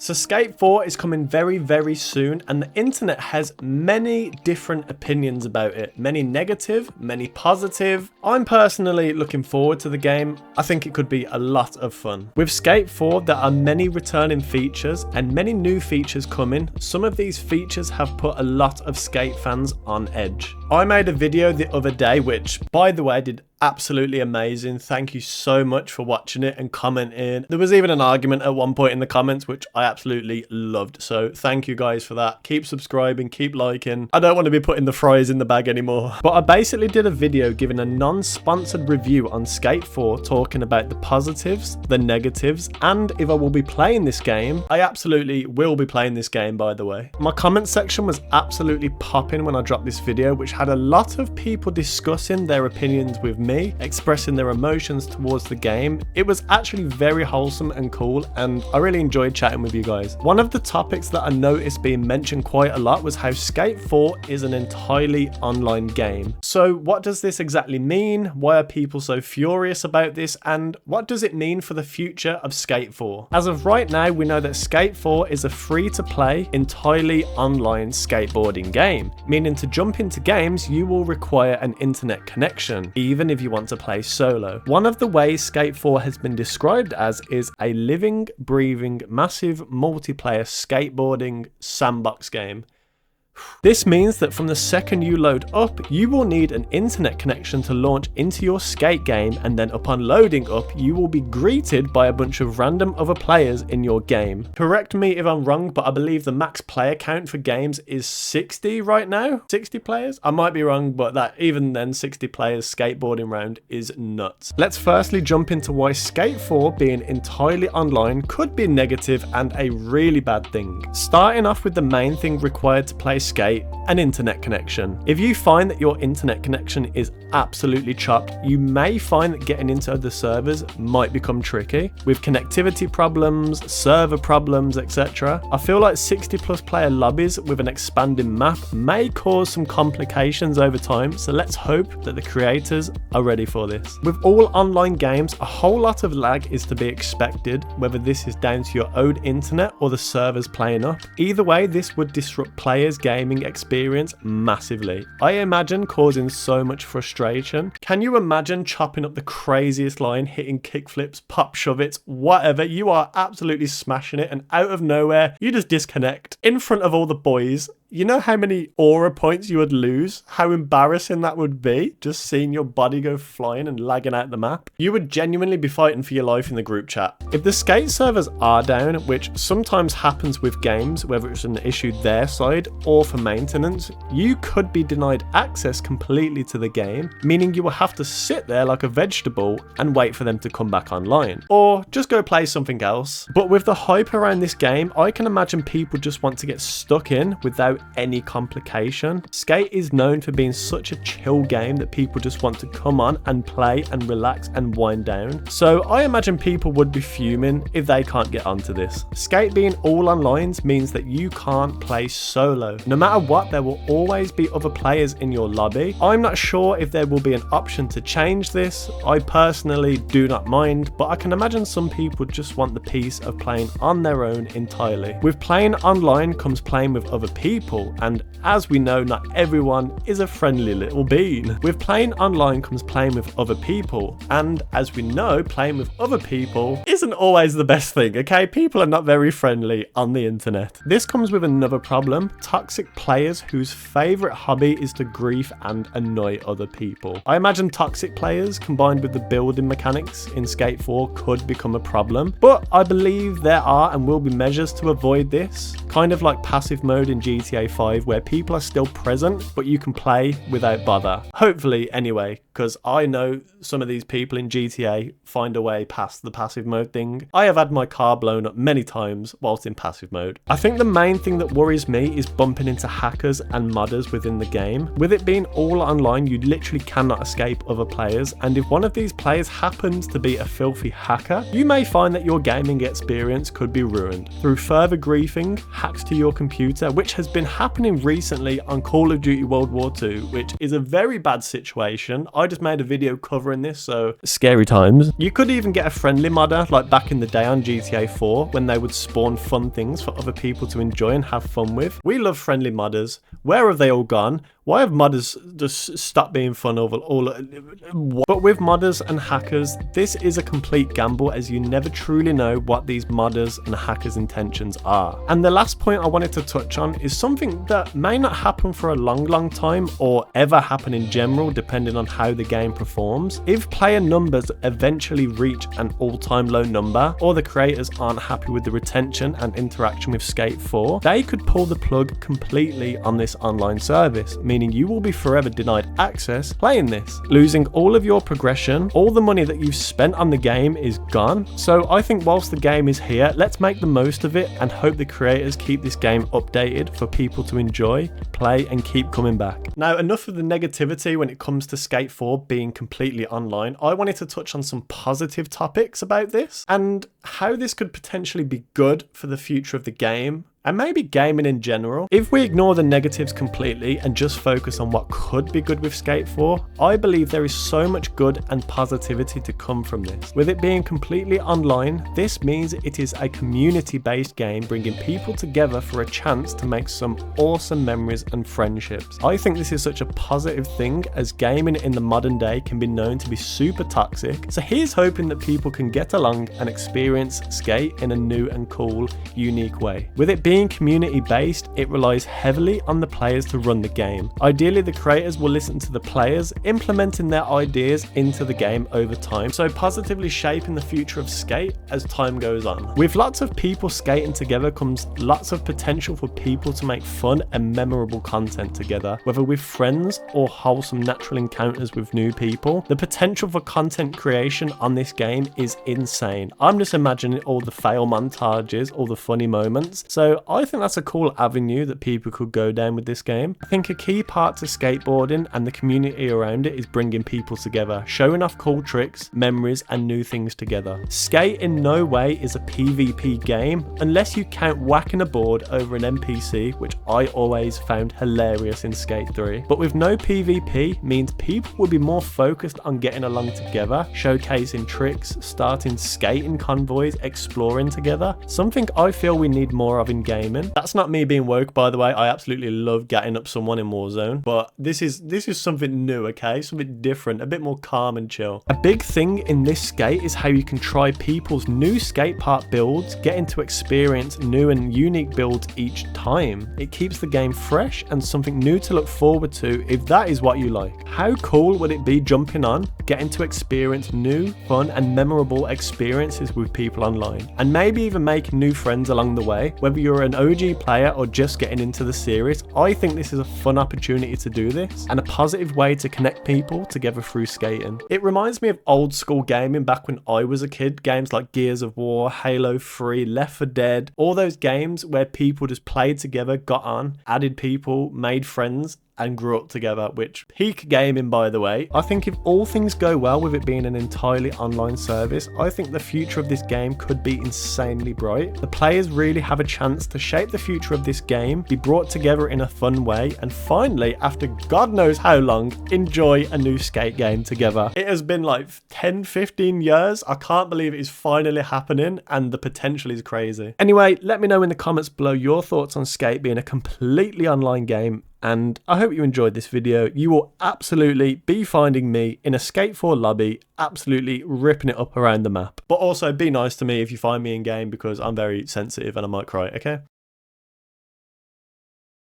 So Skate 4 is coming very, very soon, and the internet has many different opinions about it. Many negative, many positive. I'm personally looking forward to the game. I think it could be a lot of fun. With Skate 4, there are many returning features and many new features coming. Some of these features have put a lot of Skate fans on edge. I made a video the other day, which, by the way, did absolutely amazing. Thank you so much for watching it and commenting. There was even an argument at one point in the comments, which I absolutely loved. So thank you guys for that. Keep subscribing, keep liking. I don't want to be putting the fries in the bag anymore. But I basically did a video giving a non-sponsored review on Skate 4, talking about the positives, the negatives, and if I will be playing this game. I absolutely will be playing this game, by the way. My comment section was absolutely popping when I dropped this video, which had a lot of people discussing their opinions with me, expressing their emotions towards the game. It was actually very wholesome and cool, and I really enjoyed chatting with you guys. One of the topics that I noticed being mentioned quite a lot was how Skate 4 is an entirely online game. So what does this exactly mean? Why are people so furious about this? And what does it mean for the future of Skate 4? As of right now, we know that Skate 4 is a free-to-play, entirely online skateboarding game, meaning to jump into games, you will require an internet connection, even if you want to play solo. One of the ways Skate 4 has been described as is a living, breathing, massive multiplayer skateboarding sandbox game. This means that from the second you load up, you will need an internet connection to launch into your skate game, and then upon loading up, you will be greeted by a bunch of random other players in your game. Correct me if I'm wrong, but I believe the max player count for games is 60 right now? 60 players? I might be wrong, but that even then 60 players skateboarding round is nuts. Let's firstly jump into why Skate 4 being entirely online could be negative and a really bad thing. Starting off with the main thing required to play Skate, an internet connection. If you find that your internet connection is absolutely chopped, you may find that getting into the servers might become tricky with connectivity problems, server problems, etc. I feel like 60+ player lobbies with an expanding map may cause some complications over time, so let's hope that the creators are ready for this. With all online games, a whole lot of lag is to be expected, whether this is down to your own internet or the servers playing up. Either way, this would disrupt players' gaming experience massively. I imagine causing so much frustration. Can you imagine chopping up the craziest line, hitting kickflips, pop shove-its, whatever, you are absolutely smashing it, and out of nowhere, you just disconnect in front of all the boys. You know how many aura points you would lose? How embarrassing that would be, just seeing your body go flying and lagging out the map. You would genuinely be fighting for your life in the group chat. If the skate servers are down, which sometimes happens with games, whether it's an issue their side or for maintenance, you could be denied access completely to the game, meaning you will have to sit there like a vegetable and wait for them to come back online. Or just go play something else. But with the hype around this game, I can imagine people just want to get stuck in without any complication. Skate is known for being such a chill game that people just want to come on and play and relax and wind down. So I imagine people would be fuming if they can't get onto this. Skate being all online means that you can't play solo. No matter what, there will always be other players in your lobby. I'm not sure if there will be an option to change this. I personally do not mind, but I can imagine some people just want the peace of playing on their own entirely. With playing online comes playing with other people, and as we know, not everyone is a friendly little bean. With playing online comes playing with other people, and as we know, playing with other people isn't always the best thing, okay? People are not very friendly on the internet. This comes with another problem: toxic players whose favorite hobby is to grief and annoy other people. I imagine toxic players combined with the building mechanics in Skate 4 could become a problem, but I believe there are and will be measures to avoid this, kind of like passive mode in GTA 5, where people are still present but you can play without bother. Hopefully anyway, because I know some of these people in GTA find a way past the passive mode thing. I have had my car blown up many times whilst in passive mode. I think the main thing that worries me is bumping into hackers and modders within the game. With it being all online, you literally cannot escape other players, and if one of these players happens to be a filthy hacker, you may find that your gaming experience could be ruined. Through further griefing, hacks to your computer, which has been happening recently on Call of Duty World War II, which is a very bad situation. I just made a video covering this, so scary times. You could even get a friendly modder, like back in the day on GTA 4, when they would spawn fun things for other people to enjoy and have fun with. We love friendly modders. Where have they all gone? Why have modders just stopped being fun over all? But with modders and hackers, this is a complete gamble, as you never truly know what these modders and hackers' intentions are. And the last point I wanted to touch on is something that may not happen for a long time, or ever happen in general, depending on how the game performs. If player numbers eventually reach an all-time low number, or the creators aren't happy with the retention and interaction with Skate 4, they could pull the plug completely on this online service, meaning you will be forever denied access playing this. Losing all of your progression, all the money that you've spent on the game is gone. So I think whilst the game is here, let's make the most of it and hope the creators keep this game updated for people to enjoy, play and keep coming back. Now, enough of the negativity when it comes to Skate 4 being completely online. I wanted to touch on some positive topics about this and how this could potentially be good for the future of the game, and maybe gaming in general. If we ignore the negatives completely and just focus on what could be good with Skate 4, I believe there is so much good and positivity to come from this. With it being completely online, this means it is a community-based game bringing people together for a chance to make some awesome memories and friendships. I think this is such a positive thing, as gaming in the modern day can be known to be super toxic. So here's hoping that people can get along and experience Skate in a new and cool, unique way. With it being community based, it relies heavily on the players to run the game. Ideally, the creators will listen to the players, implementing their ideas into the game over time, so positively shaping the future of Skate as time goes on. With lots of people skating together comes lots of potential for people to make fun and memorable content together, whether with friends or wholesome natural encounters with new people. The potential for content creation on this game is insane. I'm just imagining all the fail montages, all the funny moments. So I think that's a cool avenue that people could go down with this game. I think a key part to skateboarding and the community around it is bringing people together, showing off cool tricks, memories and new things together. Skate in no way is a PvP game, unless you count whacking a board over an NPC, which I always found hilarious in Skate 3. But with no PvP means people will be more focused on getting along together, showcasing tricks, starting skating convoys, exploring together. Something I feel we need more of in gaming. That's not me being woke, by the way. I absolutely love getting up someone in Warzone, but this is something new, okay? Something different, a bit more calm and chill. A big thing in this Skate is how you can try people's new skate park builds, getting to experience new and unique builds each time. It keeps the game fresh and something new to look forward to if that is what you like. How cool would it be jumping on, getting to experience new, fun and memorable experiences with people online, and maybe even making new friends along the way, whether you're an OG player or just getting into the series. I think this is a fun opportunity to do this and a positive way to connect people together through skating. It reminds me of old school gaming back when I was a kid, games like Gears of War, Halo 3, Left 4 Dead, all those games where people just played together, got on, added people, made friends and grew up together, which peak gaming, by the way. I think if all things go well with it being an entirely online service, I think the future of this game could be insanely bright. The players really have a chance to shape the future of this game, be brought together in a fun way, and finally, after God knows how long, enjoy a new Skate game together. It has been like 10-15 years. I can't believe it is finally happening, and the potential is crazy. Anyway, let me know in the comments below your thoughts on Skate being a completely online game, and I hope you enjoyed this video. You will absolutely be finding me in a Skate 4 lobby, absolutely ripping it up around the map. But also be nice to me if you find me in game, because I'm very sensitive and I might cry, okay?